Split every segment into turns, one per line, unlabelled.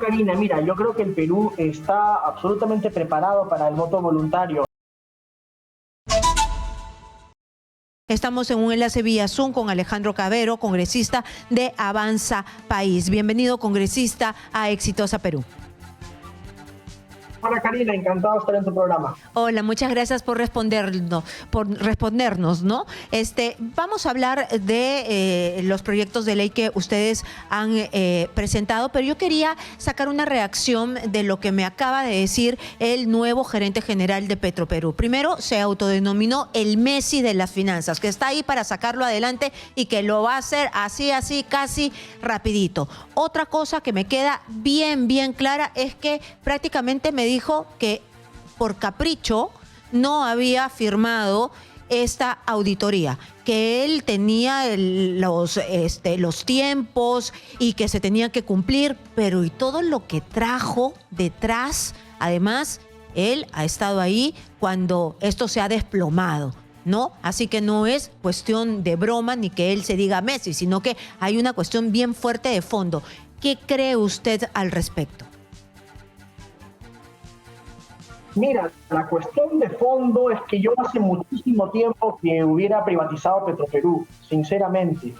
Karina, mira, yo creo que el Perú está absolutamente preparado para el voto voluntario.
Estamos en un enlace vía Zoom con Alejandro Cavero, congresista de Avanza País. Bienvenido, congresista, a Exitosa Perú.
Hola Karina, encantado de estar en tu programa.
Hola, muchas gracias por respondernos, ¿no? Vamos a hablar de los proyectos de ley que ustedes han presentado, pero yo quería sacar una reacción de lo que me acaba de decir el nuevo gerente general de Petroperú. Primero, se autodenominó el Messi de las finanzas, que está ahí para sacarlo adelante y que lo va a hacer así, casi rapidito. Otra cosa que me queda bien clara es que prácticamente me dijo que por capricho no había firmado esta auditoría, que él tenía los tiempos y que se tenía que cumplir, pero y todo lo que trajo detrás, además, él ha estado ahí cuando esto se ha desplomado, ¿no? Así que no es cuestión de broma ni que él se diga Messi, sino que hay una cuestión bien fuerte de fondo. ¿Qué cree usted al respecto?
Mira, la cuestión de fondo es que yo hace muchísimo tiempo que hubiera privatizado Petroperú, sinceramente.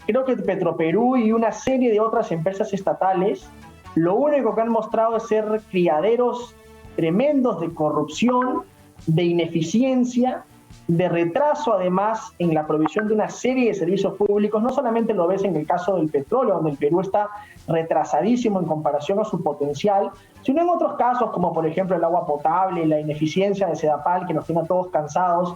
Creo que Petroperú y una serie de otras empresas estatales, lo único que han mostrado es ser criaderos tremendos de corrupción, de ineficiencia, de retraso además en la provisión de una serie de servicios públicos. No solamente lo ves en el caso del petróleo, donde el Perú está retrasadísimo en comparación a su potencial, sino en otros casos como por ejemplo el agua potable, la ineficiencia de Sedapal que nos tiene a todos cansados.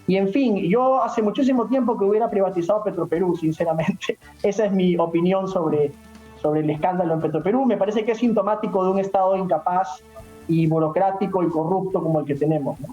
Y en fin, yo hace muchísimo tiempo que hubiera privatizado Petroperú, sinceramente. Esa es mi opinión sobre el escándalo en Petroperú. Me parece que es sintomático de un Estado incapaz y burocrático y corrupto como el que tenemos, ¿no?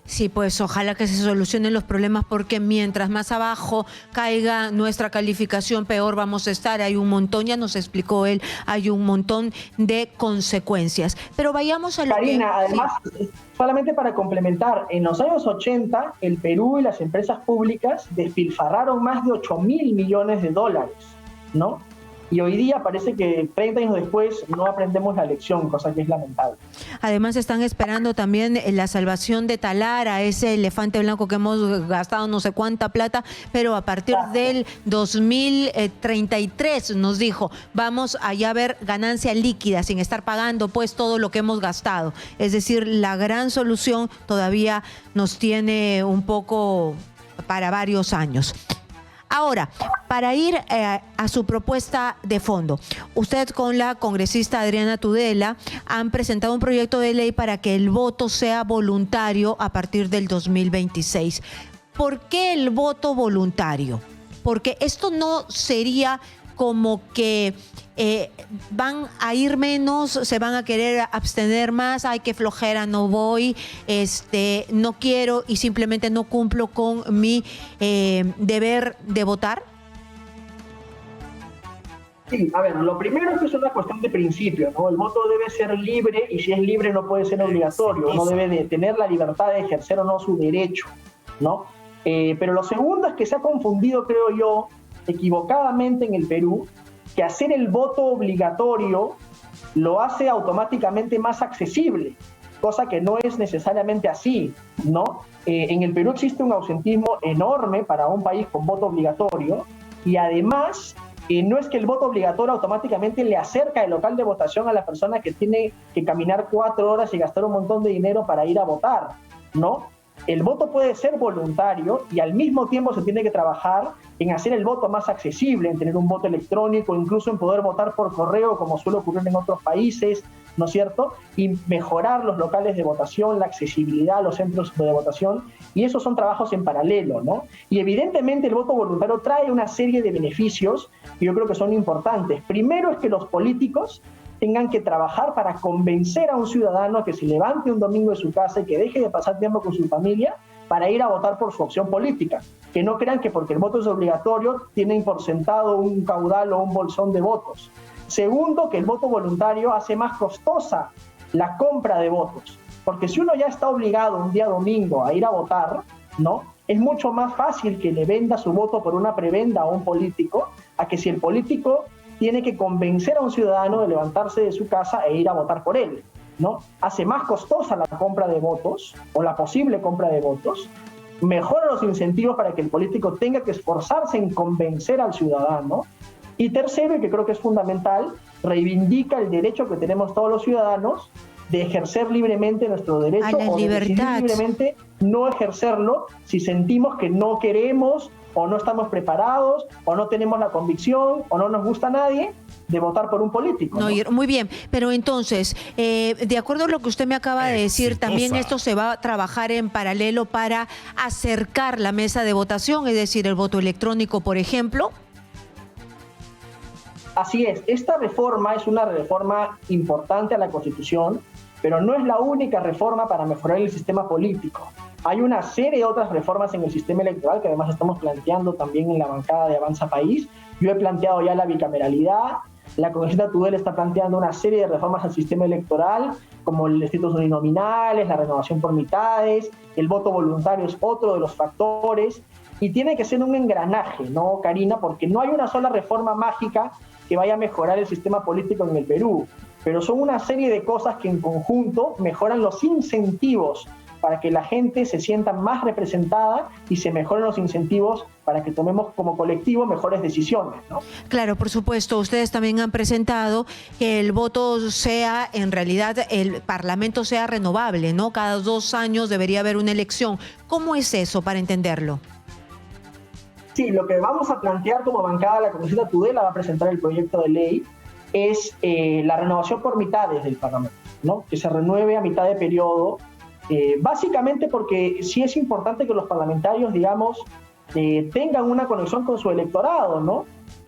Sí, pues ojalá que se solucionen los problemas, porque mientras más abajo caiga nuestra calificación, peor vamos a estar. Hay un montón, ya nos explicó él, hay un montón de consecuencias. Pero vayamos a lo
Karina,
que...
además, sí, solamente para complementar, en los años 80, el Perú y las empresas públicas despilfarraron más de 8.000 millones de dólares, ¿no? Y hoy día parece que 30 años después no aprendemos la lección, cosa que es lamentable.
Además están esperando también la salvación de Talara, ese elefante blanco que hemos gastado no sé cuánta plata, pero a partir del 2033 nos dijo, vamos a ya ver ganancia líquida sin estar pagando pues todo lo que hemos gastado. Es decir, la gran solución todavía nos tiene un poco para varios años. Ahora, para ir a su propuesta de fondo, usted con la congresista Adriana Tudela han presentado un proyecto de ley para que el voto sea voluntario a partir del 2026. ¿Por qué el voto voluntario? Porque esto no sería como que van a ir menos, se van a querer abstener más, ay, qué flojera, no voy, no quiero y simplemente no cumplo con mi deber de votar.
Sí, a ver, lo primero es que es una cuestión de principio, ¿no? El voto debe ser libre y si es libre no puede ser obligatorio, uno debe de tener la libertad de ejercer o no su derecho, ¿no? Pero lo segundo es que se ha confundido, creo yo, equivocadamente en el Perú, que hacer el voto obligatorio lo hace automáticamente más accesible, cosa que no es necesariamente así, ¿no? En el Perú existe un ausentismo enorme para un país con voto obligatorio y además no es que el voto obligatorio automáticamente le acerca el local de votación a la persona que tiene que caminar 4 horas y gastar un montón de dinero para ir a votar, ¿no? El voto puede ser voluntario y al mismo tiempo se tiene que trabajar en hacer el voto más accesible, en tener un voto electrónico, incluso en poder votar por correo, como suele ocurrir en otros países, ¿no es cierto? Y mejorar los locales de votación, la accesibilidad a los centros de votación, y esos son trabajos en paralelo, ¿no? Y evidentemente el voto voluntario trae una serie de beneficios que yo creo que son importantes. Primero es que los políticos tengan que trabajar para convencer a un ciudadano a que se levante un domingo de su casa y que deje de pasar tiempo con su familia para ir a votar por su opción política. Que no crean que porque el voto es obligatorio tienen por sentado un caudal o un bolsón de votos. Segundo, que el voto voluntario hace más costosa la compra de votos. Porque si uno ya está obligado un día domingo a ir a votar, ¿no? Es mucho más fácil que le venda su voto por una prebenda a un político a que si el político tiene que convencer a un ciudadano de levantarse de su casa e ir a votar por él, ¿no? Hace más costosa la compra de votos o la posible compra de votos, mejora los incentivos para que el político tenga que esforzarse en convencer al ciudadano. Y tercero, y que creo que es fundamental, reivindica el derecho que tenemos todos los ciudadanos de ejercer libremente nuestro derecho o de decidir libremente no ejercerlo si sentimos que no queremos o no estamos preparados o no tenemos la convicción o no nos gusta a nadie de votar por un político, ¿no?
No, muy bien, pero entonces, de acuerdo a lo que usted me acaba de decir, también esto se va a trabajar en paralelo para acercar la mesa de votación, es decir, el voto electrónico, por ejemplo.
Así es, esta reforma es una reforma importante a la Constitución, pero no es la única reforma para mejorar el sistema político. Hay una serie de otras reformas en el sistema electoral que además estamos planteando también en la bancada de Avanza País. Yo he planteado ya la bicameralidad, la congresista Tudela está planteando una serie de reformas al sistema electoral, como el distritos uninominales, la renovación por mitades, el voto voluntario es otro de los factores, y tiene que ser un engranaje, ¿no, Karina? Porque no hay una sola reforma mágica que vaya a mejorar el sistema político en el Perú, pero son una serie de cosas que en conjunto mejoran los incentivos para que la gente se sienta más representada y se mejoren los incentivos para que tomemos como colectivo mejores decisiones, ¿no?
Claro, por supuesto. Ustedes también han presentado que el voto sea, en realidad, el Parlamento sea renovable, ¿no? Cada 2 años debería haber una elección. ¿Cómo es eso, para entenderlo?
Sí, lo que vamos a plantear como bancada, la congresista Tudela va a presentar el proyecto de ley, es la renovación por mitades del Parlamento, ¿no? Que se renueve a mitad de periodo, básicamente porque sí es importante que los parlamentarios, digamos, tengan una conexión con su electorado, ¿no?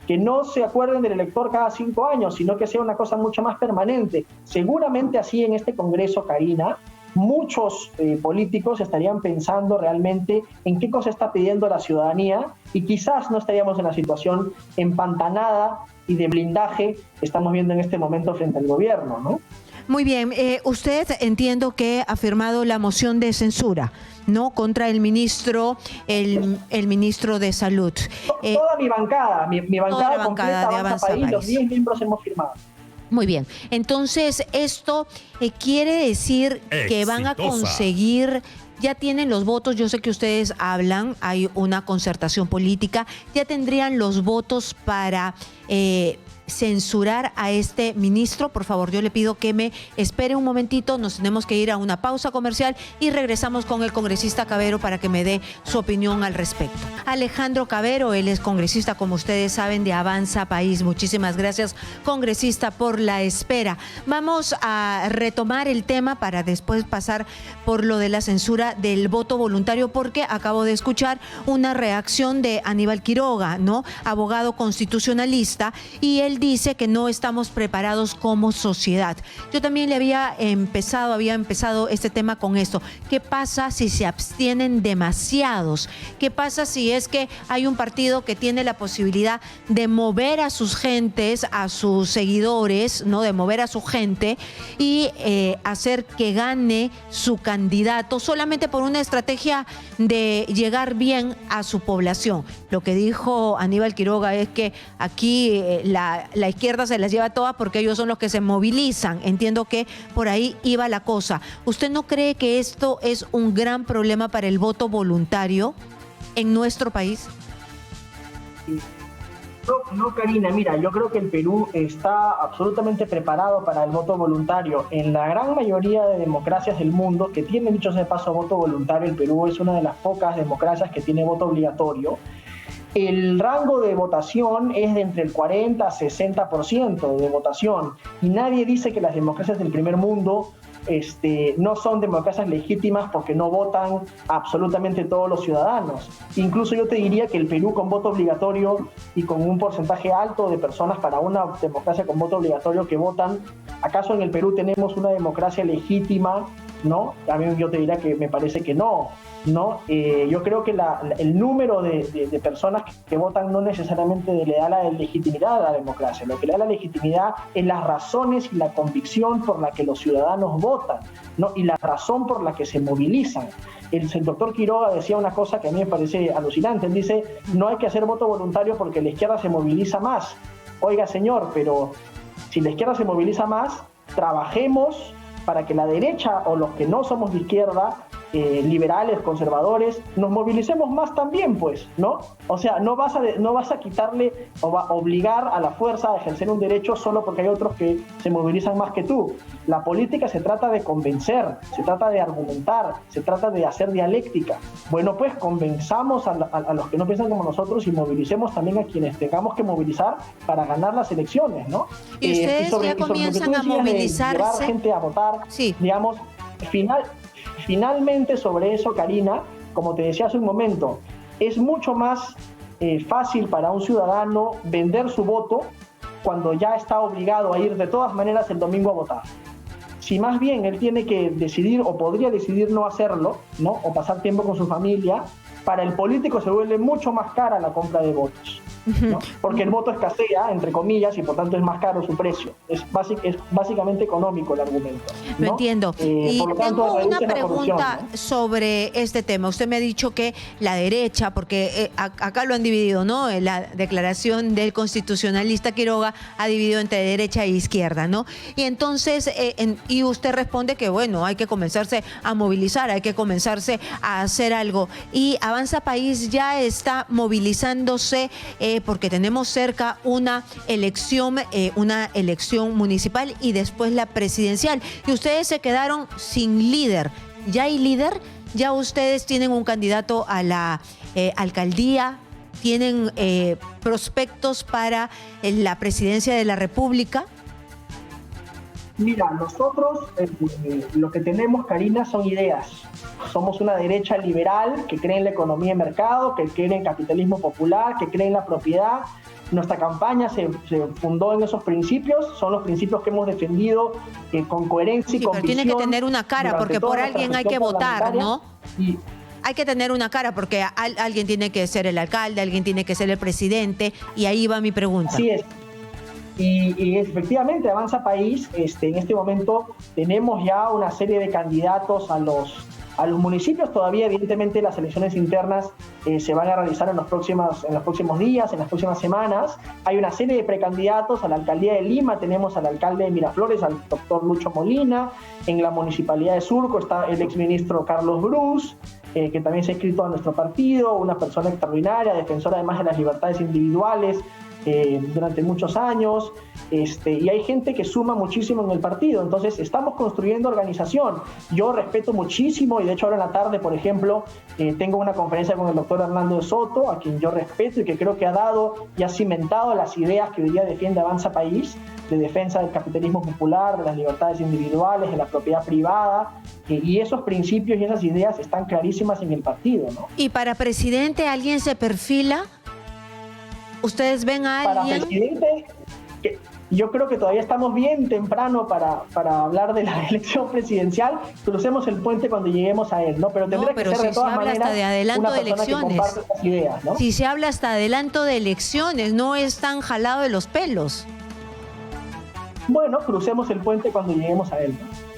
Que no se acuerden del elector cada 5 años, sino que sea una cosa mucho más permanente. Seguramente así en este Congreso, Karina, muchos políticos estarían pensando realmente en qué cosa está pidiendo la ciudadanía y quizás no estaríamos en la situación empantanada y de blindaje que estamos viendo en este momento frente al gobierno, ¿no?
Muy bien, usted entiendo que ha firmado la moción de censura, ¿no? Contra el ministro, el ministro de Salud.
Toda mi bancada, mi bancada completa de Avanza País, los 10 miembros hemos firmado.
Muy bien, entonces esto quiere decir que van a conseguir, ya tienen los votos, yo sé que ustedes hablan, hay una concertación política, ya tendrían los votos para censurar a este ministro. Por favor, yo le pido que me espere un momentito, nos tenemos que ir a una pausa comercial y regresamos con el congresista Cavero para que me dé su opinión al respecto. Alejandro Cavero, él es congresista, como ustedes saben, de Avanza País. Muchísimas gracias, congresista, por la espera. Vamos a retomar el tema para después pasar por lo de la censura del voto voluntario, porque acabo de escuchar una reacción de Aníbal Quiroga, ¿no? Abogado constitucionalista, y él dice que no estamos preparados como sociedad. Yo también había empezado este tema con esto. ¿Qué pasa si se abstienen demasiados? ¿Qué pasa si es que hay un partido que tiene la posibilidad de mover a sus gentes, a sus seguidores, ¿no? De mover a su gente y hacer que gane su candidato solamente por una estrategia de llegar bien a su población? Lo que dijo Aníbal Quiroga es que aquí la izquierda se las lleva todas porque ellos son los que se movilizan. Entiendo que por ahí iba la cosa. ¿Usted no cree que esto es un gran problema para el voto voluntario en nuestro país?
No, Karina, mira, yo creo que el Perú está absolutamente preparado para el voto voluntario. En la gran mayoría de democracias del mundo que tienen, dicho sea de paso, voto voluntario, el Perú es una de las pocas democracias que tiene voto obligatorio. El rango de votación es de entre el 40 a 60% de votación, y nadie dice que las democracias del primer mundo no son democracias legítimas porque no votan absolutamente todos los ciudadanos. Incluso yo te diría que el Perú, con voto obligatorio y con un porcentaje alto de personas para una democracia con voto obligatorio que votan, ¿acaso en el Perú tenemos una democracia legítima? ¿No? También yo te diría que me parece que no. ¿No? Yo creo que el número de personas que votan no necesariamente le da la legitimidad a la democracia. Lo que le da la legitimidad es las razones y la convicción por la que los ciudadanos votan, ¿no? Y la razón por la que se movilizan. El doctor Quiroga decía una cosa que a mí me parece alucinante. Él dice, no hay que hacer voto voluntario porque la izquierda se moviliza más. oiga señor, pero si la izquierda se moviliza más, trabajemos para que la derecha o los que no somos de izquierda, liberales, conservadores, nos movilicemos más también, pues, ¿no? O sea, no vas a quitarle o obligar a la fuerza a ejercer un derecho solo porque hay otros que se movilizan más que tú. La política se trata de convencer, se trata de argumentar, se trata de hacer dialéctica. Bueno, pues convenzamos a los que no piensan como nosotros y movilicemos también a quienes tengamos que movilizar para ganar las elecciones, ¿no?
Y ustedes ya comienzan a movilizarse.
Llevar gente a votar,
sí.
Digamos, finalmente sobre eso, Karina, como te decía hace un momento, es mucho más fácil para un ciudadano vender su voto cuando ya está obligado a ir de todas maneras el domingo a votar. Si más bien él tiene que decidir o podría decidir no hacerlo, ¿no? O pasar tiempo con su familia, para el político se vuelve mucho más cara la compra de votos, ¿no? Porque el voto escasea, entre comillas, y por tanto es más caro su precio. Es básicamente económico el argumento, ¿no?
Lo entiendo. Y
por lo tanto,
tengo una pregunta,
¿no?,
sobre este tema. Usted me ha dicho que la derecha, porque acá lo han dividido, ¿no? La declaración del constitucionalista Quiroga ha dividido entre derecha e izquierda, ¿no? Y entonces, y usted responde que, bueno, hay que comenzarse a movilizar, hay que comenzarse a hacer algo. Y Avanza País ya está movilizándose porque tenemos cerca una elección municipal y después la presidencial. Y ustedes se quedaron sin líder. ¿Ya hay líder? ¿Ya ustedes tienen un candidato a la alcaldía? ¿Tienen prospectos para la presidencia de la República?
Mira, nosotros lo que tenemos, Karina, son ideas. Somos una derecha liberal que cree en la economía de mercado, que cree en el capitalismo popular, que cree en la propiedad. Nuestra campaña se fundó en esos principios, son los principios que hemos defendido con coherencia y convicción.
Pero tiene que tener una cara, porque por alguien hay que votar, ¿no? Hay que tener una cara, porque alguien tiene que ser el alcalde, alguien tiene que ser el presidente, y ahí va mi pregunta.
Así es. Y efectivamente, Avanza País, en este momento tenemos ya una serie de candidatos a los municipios. Todavía, evidentemente, las elecciones internas se van a realizar en los próximos días, en las próximas semanas. Hay una serie de precandidatos. A la alcaldía de Lima tenemos al alcalde de Miraflores, al doctor Lucho Molina. En la municipalidad de Surco está el exministro Carlos Brus, que también se ha inscrito a nuestro partido, una persona extraordinaria, defensora además de las libertades individuales durante muchos años, y hay gente que suma muchísimo en el partido. Entonces estamos construyendo organización. Yo respeto muchísimo, y de hecho ahora en la tarde, por ejemplo, tengo una conferencia con el doctor Hernando de Soto, a quien yo respeto y que creo que ha dado y ha cimentado las ideas que hoy día defiende Avanza País, de defensa del capitalismo popular, de las libertades individuales, de la propiedad privada, y esos principios y esas ideas están clarísimas en el partido, ¿no?
¿Y para presidente alguien se perfila? ¿Ustedes ven a alguien?
Para presidente, yo creo que todavía estamos bien temprano para hablar de la elección presidencial. Crucemos el puente cuando lleguemos a él, ¿no? Pero tendría que ser de todas maneras una persona que comparte esas ideas, ¿no?
Si se habla hasta de adelanto de elecciones, no es tan jalado de los pelos.
Bueno, crucemos el puente cuando lleguemos a él, ¿no?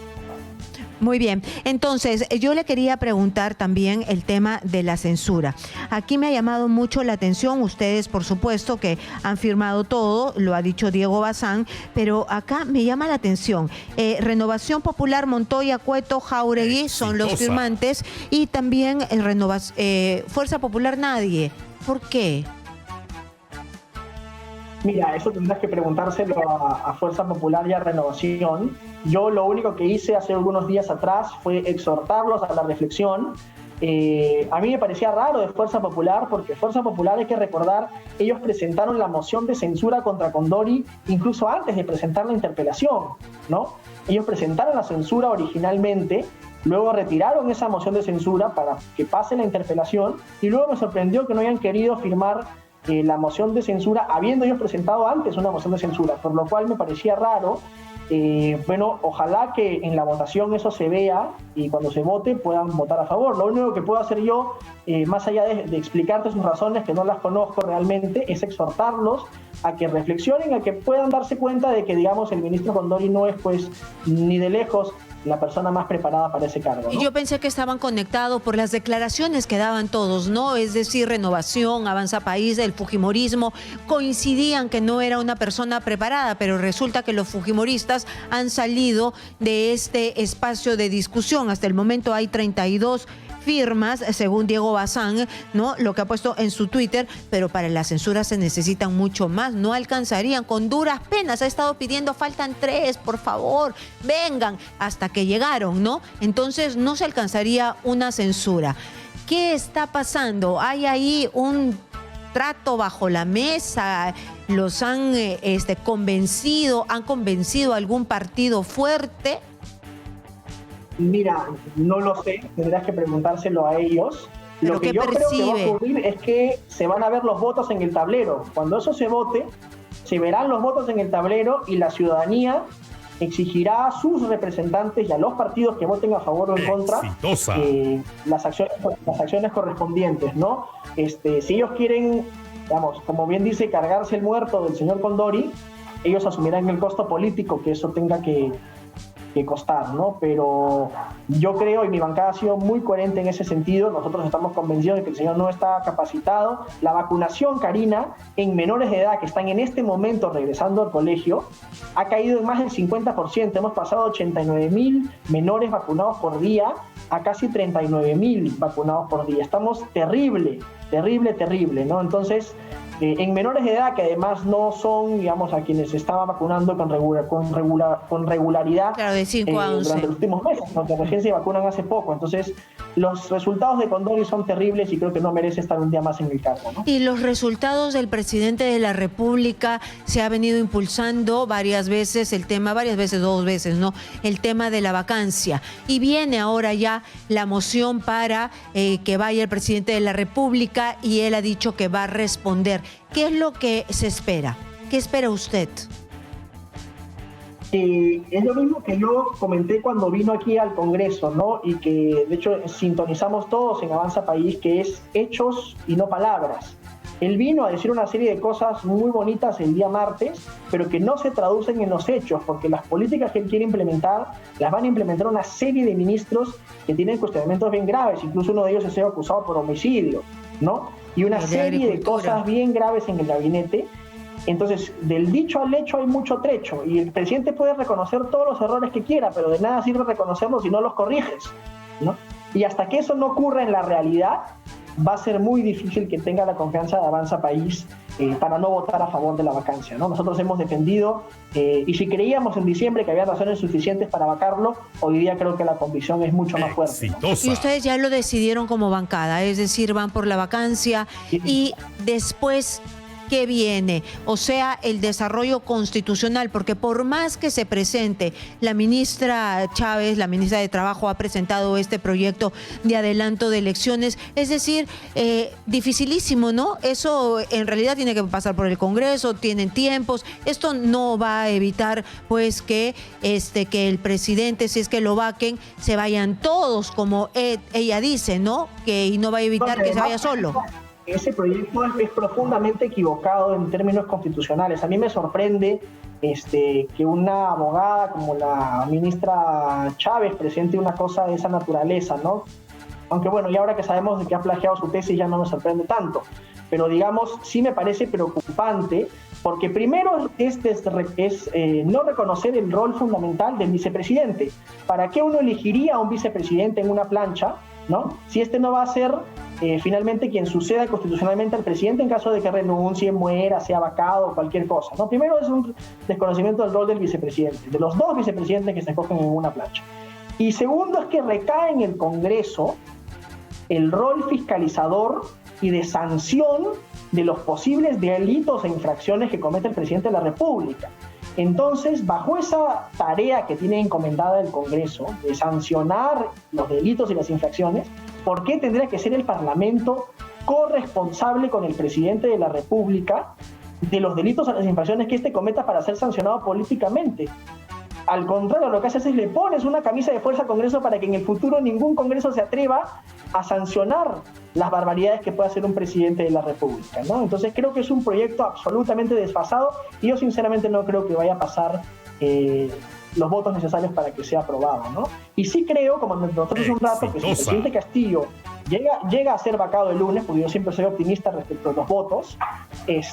Muy bien. Entonces, yo le quería preguntar también el tema de la censura. Aquí me ha llamado mucho la atención, ustedes por supuesto que han firmado todo, lo ha dicho Diego Bazán, pero acá me llama la atención. Renovación Popular, Montoya, Cueto, Jáuregui son los firmantes, y también Fuerza Popular nadie. ¿Por qué?
Mira, eso tendrás que preguntárselo a Fuerza Popular y a Renovación. Yo lo único que hice hace algunos días atrás fue exhortarlos a la reflexión. A mí me parecía raro de Fuerza Popular, porque Fuerza Popular, hay que recordar, ellos presentaron la moción de censura contra Condori incluso antes de presentar la interpelación, ¿no? Ellos presentaron la censura originalmente, luego retiraron esa moción de censura para que pase la interpelación, y luego me sorprendió que no hayan querido firmar la moción de censura, habiendo ellos presentado antes una moción de censura, por lo cual me parecía raro. Bueno, ojalá que en la votación eso se vea y cuando se vote puedan votar a favor. Lo único que puedo hacer yo, más allá de explicarte sus razones, que no las conozco realmente, es exhortarlos a que reflexionen, a que puedan darse cuenta de que, digamos, el ministro Condori no es, pues, ni de lejos la persona más preparada para ese cargo, ¿no?
Y yo pensé que estaban conectados por las declaraciones que daban todos, ¿no? Es decir, Renovación, Avanza País, el fujimorismo, coincidían que no era una persona preparada, pero resulta que los fujimoristas han salido de este espacio de discusión. Hasta el momento hay 32 firmas, según Diego Bazán, ¿no? Lo que ha puesto en su Twitter, pero para la censura se necesitan mucho más, no alcanzarían, con duras penas, ha estado pidiendo, faltan 3, por favor, vengan, hasta que llegaron, ¿no? Entonces no se alcanzaría una censura. ¿Qué está pasando? ¿Hay ahí un trato bajo la mesa? ¿Los han convencido? ¿Han convencido a algún partido fuerte?
Mira, no lo sé, tendrás que preguntárselo a ellos.
¿Pero
lo que
qué
yo
percibe?
creo que va a ocurrir es que se van a ver los votos en el tablero. Cuando eso se vote, se verán los votos en el tablero y la ciudadanía exigirá a sus representantes y a los partidos que voten a favor o en contra las acciones correspondientes, ¿no? Si ellos quieren, digamos, como bien dice, cargarse el muerto del señor Condori, ellos asumirán el costo político que eso tenga que costar, ¿no? Pero yo creo, y mi bancada ha sido muy coherente en ese sentido, nosotros estamos convencidos de que el señor no está capacitado. La vacunación, Karina, en menores de edad que están en este momento regresando al colegio, ha caído en más del 50%. Hemos pasado 89.000 menores vacunados por día a casi 39.000 vacunados por día. Estamos terrible, ¿no? Entonces, en menores de edad, que además no son, digamos, a quienes se estaba vacunando con regularidad,
claro, de 5 a 11.
Durante los últimos meses, porque recién se vacunan hace poco. Entonces, los resultados de Condori son terribles y creo que no merece estar un día más en el cargo, ¿no?
Y los resultados del presidente de la República, se ha venido impulsando varias veces, 2 veces, ¿no? El tema de la vacancia. Y viene ahora ya la moción para que vaya el presidente de la República y él ha dicho que va a responder. ¿Qué es lo que se espera? ¿Qué espera usted?
Es lo mismo que yo comenté cuando vino aquí al Congreso, ¿no? Y que de hecho sintonizamos todos en Avanza País, que es hechos y no palabras. Él vino a decir una serie de cosas muy bonitas el día martes, pero que no se traducen en los hechos, porque las políticas que él quiere implementar, las van a implementar una serie de ministros que tienen cuestionamientos bien graves, incluso uno de ellos ha sido acusado por homicidio, ¿no? Y una serie de cosas bien graves en el gabinete. Entonces, del dicho al hecho hay mucho trecho, y el presidente puede reconocer todos los errores que quiera, pero de nada sirve reconocerlos si no los corriges, ¿no? Y hasta que eso no ocurra en la realidad, va a ser muy difícil que tenga la confianza de Avanza País para no votar a favor de la vacancia, ¿no? Nosotros hemos defendido, y si creíamos en diciembre que había razones suficientes para vacarlo, hoy día creo que la convicción es mucho más fuerte, ¿no?
Y ustedes ya lo decidieron como bancada, es decir, van por la vacancia y después, ¿qué viene? O sea, el desarrollo constitucional, porque por más que se presente, la ministra Chávez, la ministra de Trabajo, ha presentado este proyecto de adelanto de elecciones, es decir, dificilísimo, ¿no? Eso en realidad tiene que pasar por el Congreso, tienen tiempos, esto no va a evitar pues que el presidente, si es que lo vaquen, se vayan todos, como ella dice, ¿no? Y no va a evitar que se vaya solo.
Ese proyecto es profundamente equivocado en términos constitucionales. A mí me sorprende que una abogada como la ministra Chávez presente una cosa de esa naturaleza, ¿no? Aunque bueno, y ahora que sabemos de que ha plagiado su tesis ya no nos sorprende tanto. Pero digamos, sí me parece preocupante, porque primero es no reconocer el rol fundamental del vicepresidente. ¿Para qué uno elegiría a un vicepresidente en una plancha, ¿no? Si no va a ser finalmente quien suceda constitucionalmente al presidente en caso de que renuncie, muera, sea vacado o cualquier cosa, ¿no? Primero es un desconocimiento del rol del vicepresidente, de los 2 vicepresidentes que se escogen en una plancha. Y segundo es que recae en el Congreso el rol fiscalizador y de sanción de los posibles delitos e infracciones que comete el presidente de la República. Entonces, bajo esa tarea que tiene encomendada el Congreso de sancionar los delitos y las infracciones, ¿por qué tendría que ser el Parlamento corresponsable con el presidente de la República de los delitos o las infracciones que cometa para ser sancionado políticamente? Al contrario, lo que haces es le pones una camisa de fuerza al Congreso para que en el futuro ningún Congreso se atreva a sancionar las barbaridades que pueda hacer un presidente de la República, ¿no? Entonces creo que es un proyecto absolutamente desfasado y yo sinceramente no creo que vaya a pasar los votos necesarios para que sea aprobado, ¿no? Y sí creo, como nosotros un rato, que si el presidente Castillo llega a ser vacado el lunes, porque yo siempre soy optimista respecto a los votos,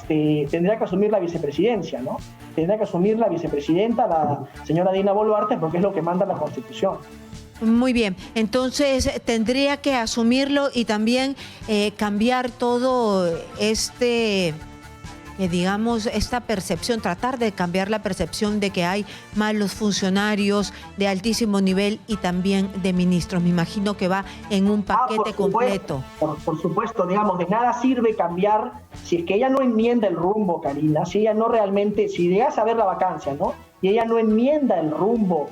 tendría que asumir la vicepresidencia, ¿no? Tendría que asumir la vicepresidenta, la señora Dina Boluarte, porque es lo que manda la Constitución.
Muy bien, entonces tendría que asumirlo y también cambiar todo digamos, esta percepción, tratar de cambiar la percepción de que hay malos funcionarios de altísimo nivel y también de ministros. Me imagino que va en un paquete completo.
Por supuesto, digamos, de nada sirve cambiar, si es que ella no enmienda el rumbo, Karina, si ella no realmente, si llegas a ver la vacancia, ¿no? Y ella no enmienda el rumbo,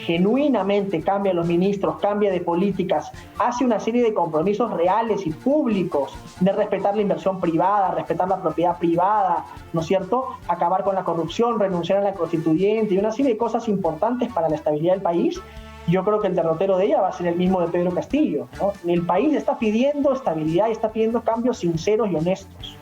genuinamente cambia los ministros, cambia de políticas, hace una serie de compromisos reales y públicos de respetar la inversión privada, respetar la propiedad privada, ¿no es cierto? Acabar con la corrupción, renunciar a la constituyente y una serie de cosas importantes para la estabilidad del país. Yo creo que el derrotero de ella va a ser el mismo de Pedro Castillo, ¿no? El país está pidiendo estabilidad y está pidiendo cambios sinceros y honestos.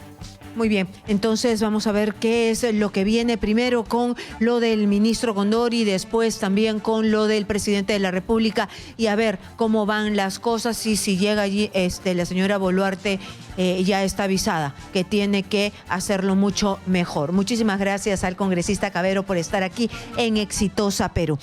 Muy bien, entonces vamos a ver qué es lo que viene primero con lo del ministro Condori, después también con lo del presidente de la República y a ver cómo van las cosas y si llega allí la señora Boluarte ya está avisada que tiene que hacerlo mucho mejor. Muchísimas gracias al congresista Cavero por estar aquí en Exitosa Perú.